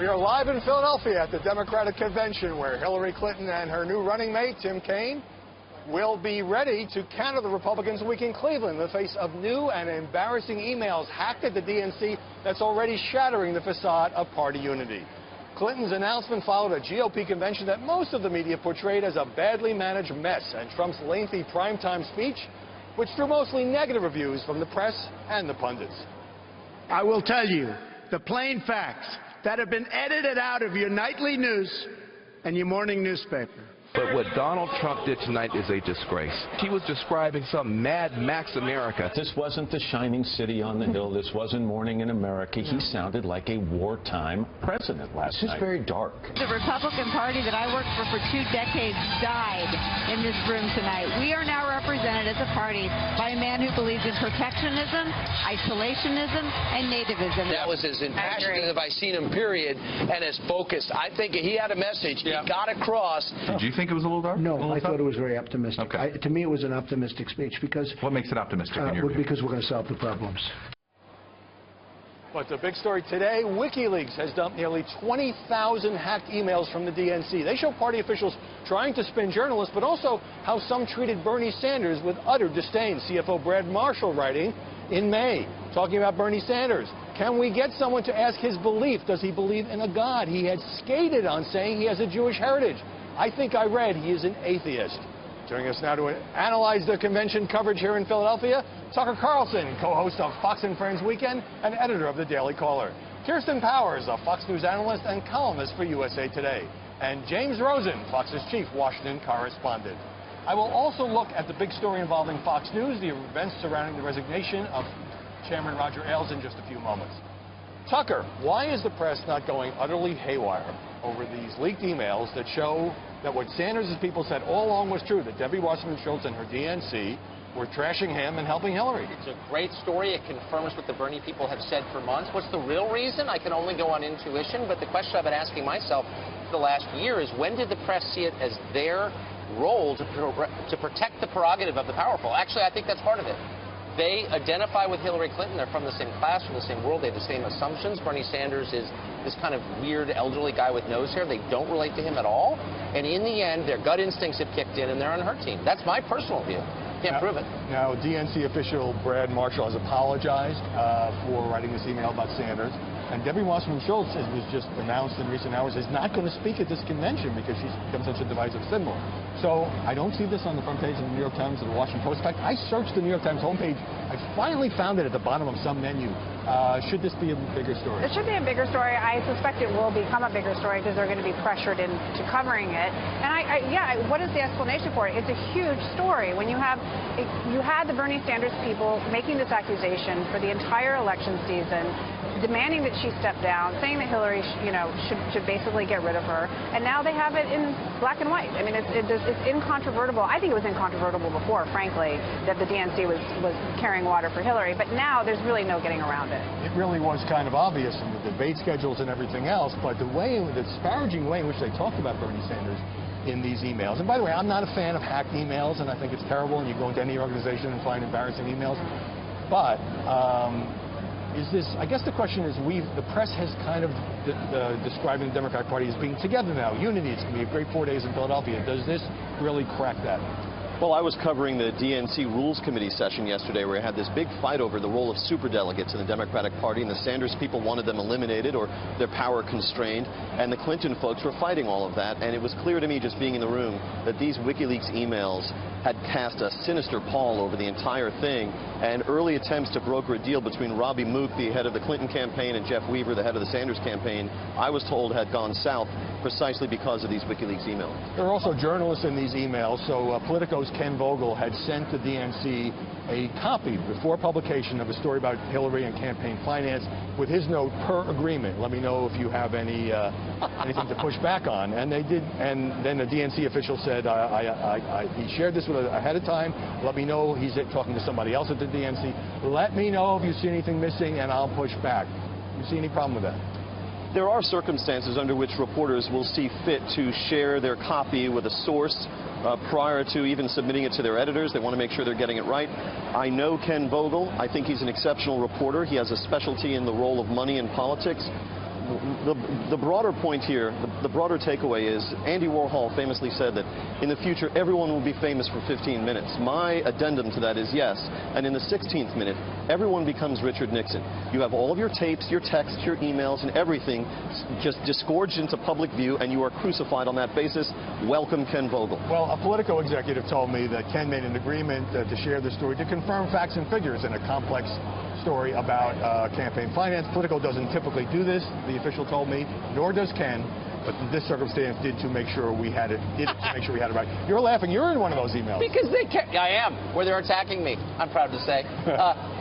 We are live in Philadelphia at the Democratic Convention, where Hillary Clinton and her new running mate, Tim Kaine, will be ready to counter the Republicans' week in Cleveland in the face of new and embarrassing emails hacked at the DNC that's already shattering the facade of party unity. Clinton's announcement followed a GOP convention that most of the media portrayed as a badly managed mess, and Trump's lengthy primetime speech, which drew mostly negative reviews from the press and the pundits. I will tell you the plain facts that have been edited out of your nightly news and your morning newspaper. But what Donald Trump did tonight is a disgrace. He was describing some Mad Max America. This wasn't the shining city on the hill. This wasn't Morning in America. He sounded like a wartime president last night. This is very dark. The Republican Party that I worked for 2 decades died in this room tonight. We are now represented as a party by a man who believes in protectionism, isolationism, and nativism. That was as impassioned as I've seen him, period, and as focused. I think he had a message. He got across. Do you think it was a little dark? No, I thought it was very optimistic. Okay. To me, it was an optimistic speech because... What makes it optimistic in your view? Because we're going to solve the problems. But the big story today, Wikileaks has dumped nearly 20,000 hacked emails from the DNC. They show party officials trying to spin journalists, but also how some treated Bernie Sanders with utter disdain. CFO Brad Marshall writing in May, talking about Bernie Sanders. Can we get someone to ask his belief? Does he believe in a God? He had skated on saying he has a Jewish heritage. I think I read he is an atheist. Joining us now to analyze the convention coverage here in Philadelphia, Tucker Carlson, co-host of Fox and Friends Weekend and editor of the Daily Caller. Kirsten Powers, a Fox News analyst and columnist for USA Today. And James Rosen, Fox's chief Washington correspondent. I will also look at the big story involving Fox News, the events surrounding the resignation of Chairman Roger Ailes in just a few moments. Tucker, why is the press not going utterly haywire over these leaked emails that show that what Sanders' people said all along was true, that Debbie Wasserman Schultz and her DNC were trashing him and helping Hillary? It's a great story. It confirms what the Bernie people have said for months. What's the real reason? I can only go on intuition, but the question I've been asking myself for the last year is, when did the press see it as their role to protect the prerogative of the powerful? Actually, I think that's part of it. They identify with Hillary Clinton. They're from the same class, from the same world. They have the same assumptions. Bernie Sanders is this kind of weird elderly guy with nose hair. They don't relate to him at all. And in the end, their gut instincts have kicked in, and they're on her team. That's my personal view. Can't prove it. Now, DNC official Brad Marshall has apologized for writing this email about Sanders. And Debbie Wasserman Schultz, as was just announced in recent hours, is not going to speak at this convention because she's become such a divisive symbol. So I don't see this on the front page of the New York Times or the Washington Post. In fact, I searched the New York Times homepage. I finally found it at the bottom of some menu. Should this be a bigger story? It should be a bigger story. I suspect it will become a bigger story because they're going to be pressured into covering it. And what is the explanation for it? It's a huge story. When you had the Bernie Sanders people making this accusation for the entire election season, demanding that she step down, saying that Hillary, should basically get rid of her, and now they have it in black and white. I mean, it's incontrovertible. I think it was incontrovertible before, frankly, that the DNC was carrying water for Hillary, but now there's really no getting around it. It really was kind of obvious in the debate schedules and everything else, but the disparaging way in which they talked about Bernie Sanders in these emails. And by the way, I'm not a fan of hacked emails, and I think it's terrible, and you go into any organization and find embarrassing emails, but I guess the question is, the press has kind of describing the Democratic Party as being together now, unity. It's going to be a great 4 days in Philadelphia. Does this really crack that? Well, I was covering the DNC Rules Committee session yesterday where I had this big fight over the role of superdelegates in the Democratic Party, and the Sanders people wanted them eliminated or their power constrained, and the Clinton folks were fighting all of that. And it was clear to me, just being in the room, that these WikiLeaks emails had cast a sinister pall over the entire thing, and early attempts to broker a deal between Robbie Mook, the head of the Clinton campaign, and Jeff Weaver, the head of the Sanders campaign, I was told had gone south precisely because of these WikiLeaks emails. There are also journalists in these emails. So Politico's Ken Vogel had sent the DNC a copy before publication of a story about Hillary and campaign finance with his note, per agreement. Let me know if you have anything to push back on. And they did. And then the DNC official said, he shared this with ahead of time. Let me know. He's talking to somebody else at the DNC. Let me know if you see anything missing, and I'll push back. You see any problem with that? There are circumstances under which reporters will see fit to share their copy with a source prior to even submitting it to their editors. They want to make sure they're getting it right. I know Ken Vogel. I think he's an exceptional reporter. He has a specialty in the role of money in politics. the broader point here, the broader takeaway is Andy Warhol famously said that in the future everyone will be famous for 15 minutes. My addendum to that is yes, and in the 16th minute, everyone becomes Richard Nixon. You have all of your tapes, your texts, your emails, and everything just disgorged into public view, and you are crucified on that basis. Welcome, Ken Vogel. Well, a Politico executive told me that Ken made an agreement to share the story to confirm facts and figures in a complex story about campaign finance. Politico doesn't typically do this, the official told me, nor does Ken. But this circumstance did to make sure we had it. Right. You're laughing. You're in one of those emails. Because they can't. I am. Where they're attacking me. I'm proud to say.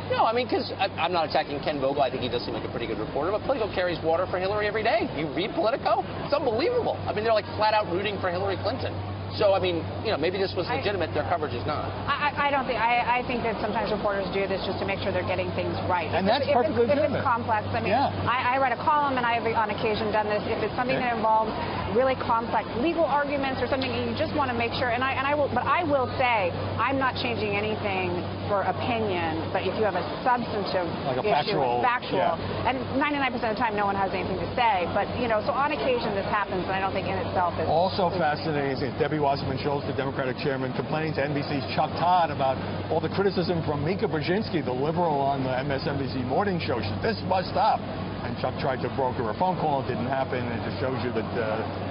No, I mean, because I'm not attacking Ken Vogel. I think he does seem like a pretty good reporter. But Politico carries water for Hillary every day. You read Politico? It's unbelievable. I mean, they're like flat out rooting for Hillary Clinton. So, I mean, you know, maybe this was legitimate. Their coverage is not. I don't think. I think that sometimes reporters do this just to make sure they're getting things right. And that's perfectly legitimate. If it's complex, I mean, yeah. I write a column, and I have on occasion done this. If it's something that involves really complex legal arguments or something, you just want to make sure. But I will say, I'm not changing anything for opinion. But if you have a substantive like a issue, factual, yeah. and 99% of the time, no one has anything to say. But you know, so on occasion this happens, and I don't think in itself is also fascinating. Debbie Wasserman-Schultz, the Democratic chairman, complaining to NBC's Chuck Todd about all the criticism from Mika Brzezinski, the liberal on the MSNBC morning show. She said, this must stop. And Chuck tried to broker a phone call. It didn't happen. It just shows you that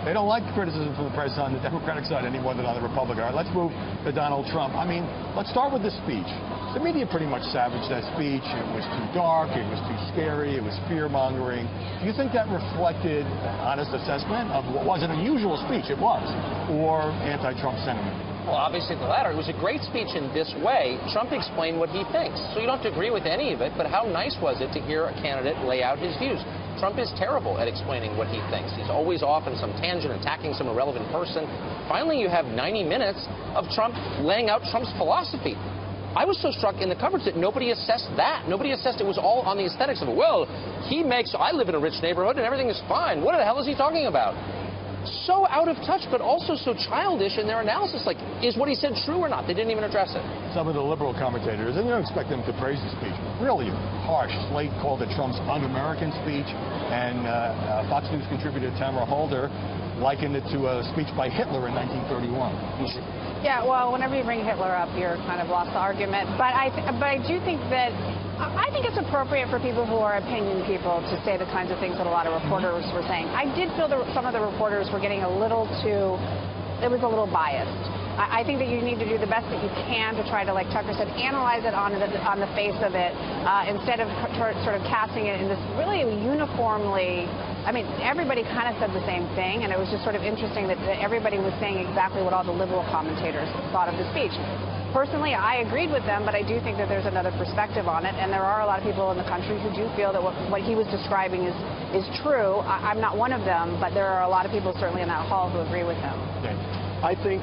they don't like criticism from the press on the Democratic side any more than on the Republican. All right, let's move to Donald Trump. I mean, let's start with the speech. The media pretty much savaged that speech. It was too dark. It was too scary. It was fear-mongering. Do you think that reflected an honest assessment of what was an unusual speech? It was. Or anti-Trump sentiment? Well, obviously the latter. It was a great speech in this way. Trump explained what he thinks. So you don't have to agree with any of it, but how nice was it to hear a candidate lay out his views? Trump is terrible at explaining what he thinks. He's always off on some tangent, attacking some irrelevant person. Finally, you have 90 minutes of Trump laying out Trump's philosophy. I was so struck in the coverage that nobody assessed that. Nobody assessed it. Was all on the aesthetics of it. Well, he makes, I live in a rich neighborhood and everything is fine. What the hell is he talking about? So out of touch, but also so childish in their analysis. Like, is what he said true or not? They didn't even address it. Some of the liberal commentators, and you don't expect them to praise the speech, really harsh. Slate called it Trump's un-American speech, and Fox News contributor Tamara Halder likened it to a speech by Hitler in 1931. Yeah, well, whenever you bring Hitler up, you're kind of lost the argument. But I do think that I think it's appropriate for people who are opinion people to say the kinds of things that a lot of reporters were saying. I did feel that some of the reporters were getting a little too, it was a little biased. I think that you need to do the best that you can to try to, like Tucker said, analyze it on the face of it instead of sort of casting it in this really uniformly. I mean, everybody kind of said the same thing, and it was just sort of interesting that everybody was saying exactly what all the liberal commentators thought of the speech. Personally, I agreed with them, but I do think that there's another perspective on it, and there are a lot of people in the country who do feel that what he was describing is true. I'm not one of them, but there are a lot of people certainly in that hall who agree with him. Okay. I think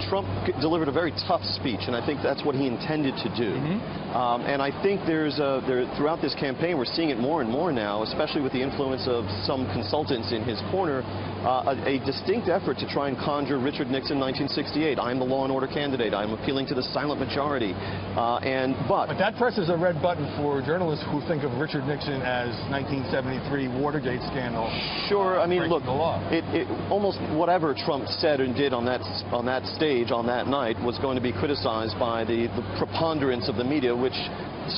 Trump delivered a very tough speech, and I think that's what he intended to do. And I think throughout this campaign, we're seeing it more and more now, especially with the influence of some consultants in his corner, a distinct effort to try and conjure Richard Nixon 1968. I'm the law and order candidate. I'm appealing to the silent majority. But that presses a red button for journalists who think of Richard Nixon as 1973 Watergate scandal. Sure. I mean, look, the law. Almost whatever Trump said and did on that stage on that night was going to be criticized by the preponderance of the media, which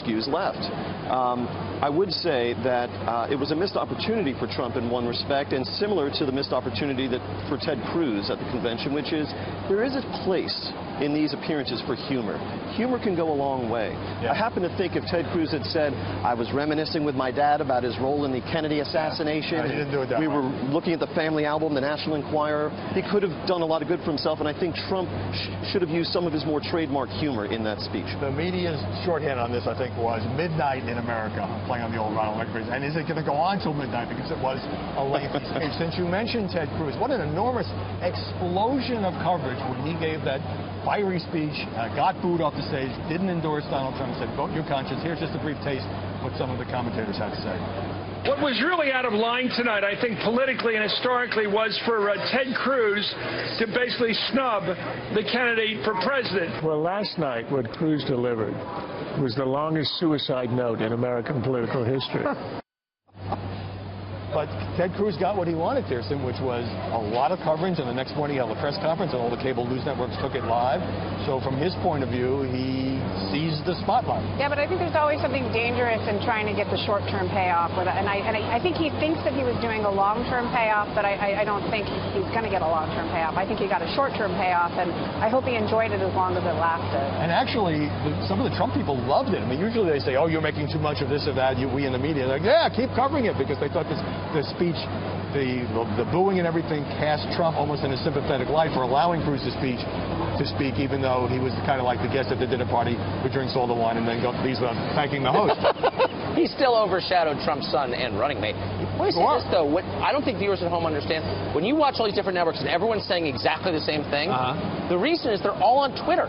skews left. I would say that it was a missed opportunity for Trump in one respect, and similar to the missed opportunity for Ted Cruz at the convention, which is there is a place in these appearances for humor. Humor can go a long way. Yeah. I happen to think if Ted Cruz had said, I was reminiscing with my dad about his role in the Kennedy assassination, he didn't do it that we way. were looking at the family album, the National Enquirer, he could have done a lot of good for himself, and I think Trump should have used some of his more trademark humor in that speech. The media's shorthand on this, I think, was midnight in America, playing on the old Ronald Reagan. And is it going to go on till midnight? Because it was a lengthy speech. Since you mentioned Ted Cruz, what an enormous explosion of coverage when he gave that fiery speech, got booed off the stage, didn't endorse Donald Trump, said, vote your conscience. Here's just a brief taste of what some of the commentators had to say. What was really out of line tonight, I think, politically and historically, was for Ted Cruz to basically snub the candidate for president. Well, last night, what Cruz delivered was the longest suicide note in American political history. But Ted Cruz got what he wanted, Kirsten, which was a lot of coverage. And the next morning he held a press conference, and all the cable news networks took it live. So from his point of view, he seized the spotlight. Yeah, but I think there's always something dangerous in trying to get the short-term payoff. And I think he thinks that he was doing a long-term payoff, but I don't think he's going to get a long-term payoff. I think he got a short-term payoff, and I hope he enjoyed it as long as it lasted. And actually, some of the Trump people loved it. I mean, usually they say, oh, you're making too much of this or that, we in the media. They're like, yeah, keep covering it, because they thought the speech, the booing and everything cast Trump almost in a sympathetic light for allowing Cruz to speak, even though he was kind of like the guest at the dinner party who drinks all the wine and then leaves without thanking the host. He still overshadowed Trump's son and running mate. Let me say this, though. I don't think viewers at home understand. When you watch all these different networks and everyone's saying exactly the same thing, the reason is they're all on Twitter.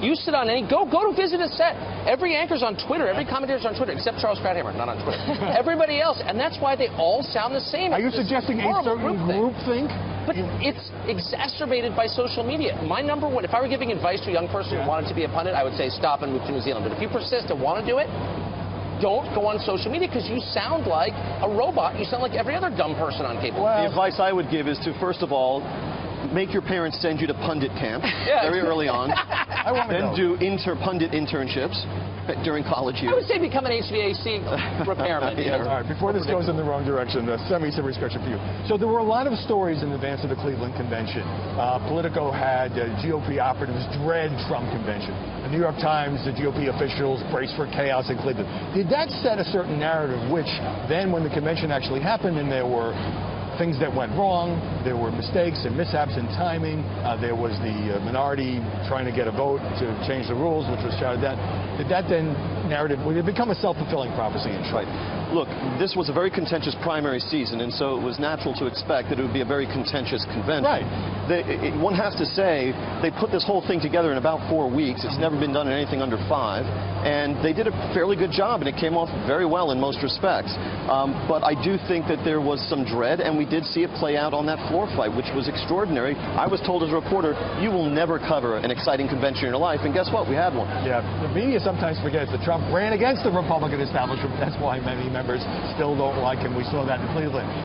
You sit on any, go to visit a set. Every anchor's on Twitter. Every commentator's on Twitter, except Charles Krauthammer, not on Twitter. Everybody else, and that's why they all sound the same. Are you suggesting a certain group think? But it's exacerbated by social media. My number one, if I were giving advice to a young person who wanted to be a pundit, I would say stop and move to New Zealand. But if you persist and want to do it, don't go on social media, because you sound like a robot. You sound like every other dumb person on cable. The advice I would give is to, first of all, make your parents send you to pundit camp very early on. Then do pundit internships during college years. I would say become an HVAC repairman. All right, before this goes in the wrong direction, send me some question for you. So there were a lot of stories in advance of the Cleveland convention. Politico had GOP operatives dread Trump convention. The New York Times, the GOP officials braced for chaos in Cleveland. Did that set a certain narrative, which then when the convention actually happened and there were things that went wrong, there were mistakes and mishaps in timing, there was the minority trying to get a vote to change the rules, which was shouted down. Did that then narrative, would it become a self-fulfilling prophecy in short? Look, this was a very contentious primary season, and so it was natural to expect that it would be a very contentious convention. Right. One has to say they put this whole thing together in about 4 weeks. It's never been done in anything under 5, and they did a fairly good job, and it came off very well in most respects. But I do think that there was some dread, and we did see it play out on that floor fight, which was extraordinary. I was told as a reporter, you will never cover an exciting convention in your life, and guess what? We had one. Yeah, the media sometimes forgets that Trump ran against the Republican establishment. That's why many members still don't like him. We saw that in Cleveland.